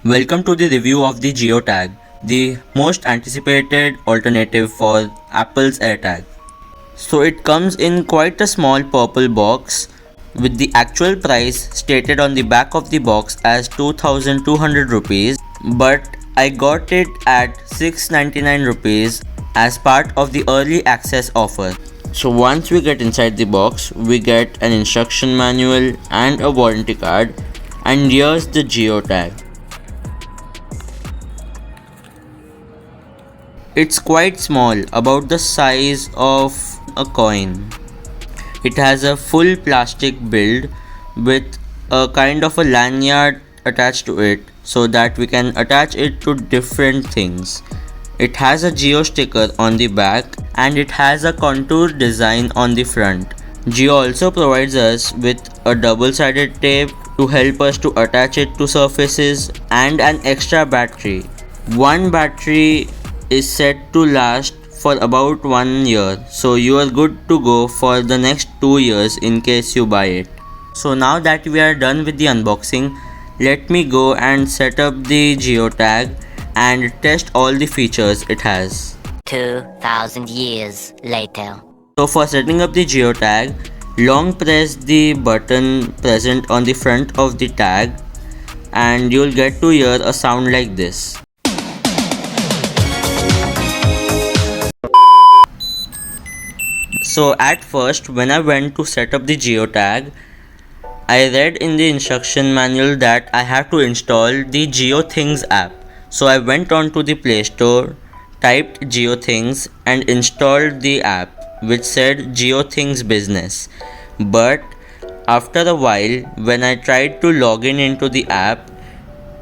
Welcome to the review of the JioTag, the most anticipated alternative for Apple's AirTag. So it comes in quite a small purple box with the actual price stated on the back of the box as 2200 rupees, but I got it at 699 rupees as part of the early access offer. So once we get inside the box, we get an instruction manual and a warranty card, and here's the JioTag. It's quite small, about the size of a coin. It has a full plastic build with a kind of a lanyard attached to it so that we can attach it to different things. It has a Jio sticker on the back and it has a contour design on the front. Jio also provides us with a double-sided tape to help us to attach it to surfaces and an extra battery. One battery is set to last for about 1 year, so you are good to go for the next 2 years in case you buy it. So now that we are done with the unboxing, let me go and set up the JioTag and test all the features it has. 2,000 years later. So for setting up the JioTag, long press the button present on the front of the tag and you'll get to hear a sound like this. So at first, when I went to set up the JioTag, I read in the instruction manual that I have to install the JioThings app. So I went on to the Play Store, typed JioThings and installed the app which said JioThings Business. But after a while, when I tried to log in into the app,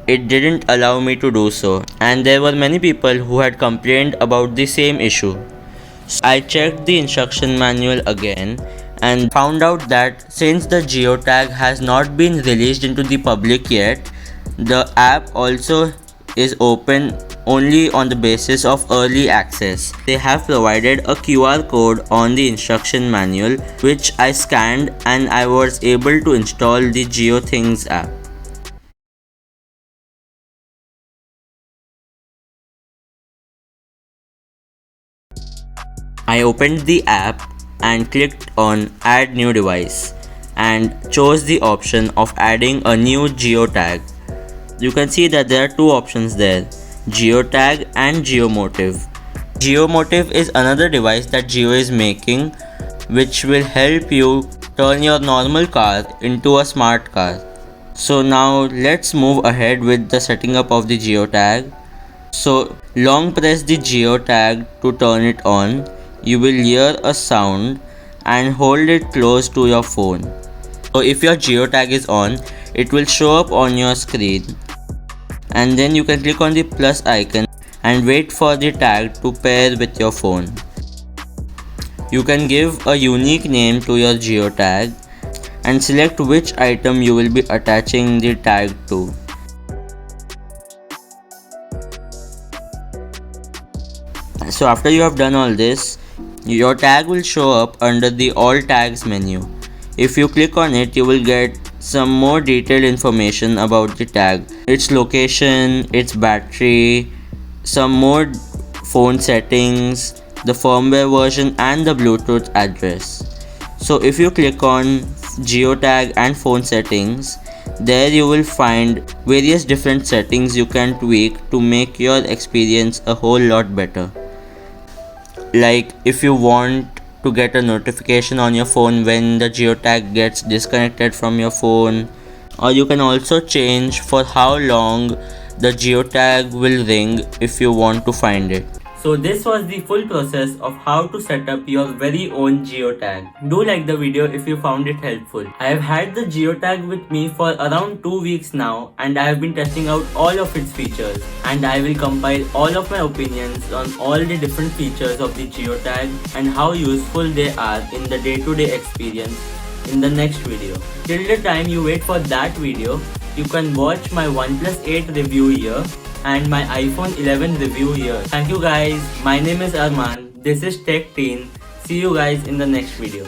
it didn't allow me to do so, and there were many people who had complained about the same issue. I checked the instruction manual again and found out that since the JioTag has not been released into the public yet, the app also is open only on the basis of early access. They have provided a QR code on the instruction manual which I scanned and I was able to install the JioThings app. I opened the app and clicked on Add New Device and chose the option of adding a new JioTag. You can see that there are two options there, JioTag and JioMotive. JioMotive is another device that Jio is making which will help you turn your normal car into a smart car. So now let's move ahead with the setting up of the JioTag. So long press the JioTag to turn it on. You will hear a sound and hold it close to your phone. So if your JioTag is on, it will show up on your screen and then you can click on the plus icon and wait for the tag to pair with your phone. You can give a unique name to your JioTag and select which item you will be attaching the tag to. So after you have done all this, your tag will show up under the All Tags menu. If you click on it, you will get some more detailed information about the tag, its location, its battery, some more phone settings, the firmware version and the Bluetooth address. So if you click on JioTag and phone settings, there you will find various different settings you can tweak to make your experience a whole lot better. Like if you want to get a notification on your phone when the JioTag gets disconnected from your phone, or you can also change for how long the JioTag will ring if you want to find it. So this was the full process of how to set up your very own JioTag. Do like the video if you found it helpful. I have had the JioTag with me for around 2 weeks now and I have been testing out all of its features, and I will compile all of my opinions on all the different features of the JioTag and how useful they are in the day-to-day experience in the next video. Till the time you wait for that video, you can watch my OnePlus 8 review here and my iPhone 11 review here. Thank you guys. My name is Armaan. This is Tech Teen. See you guys in the next video.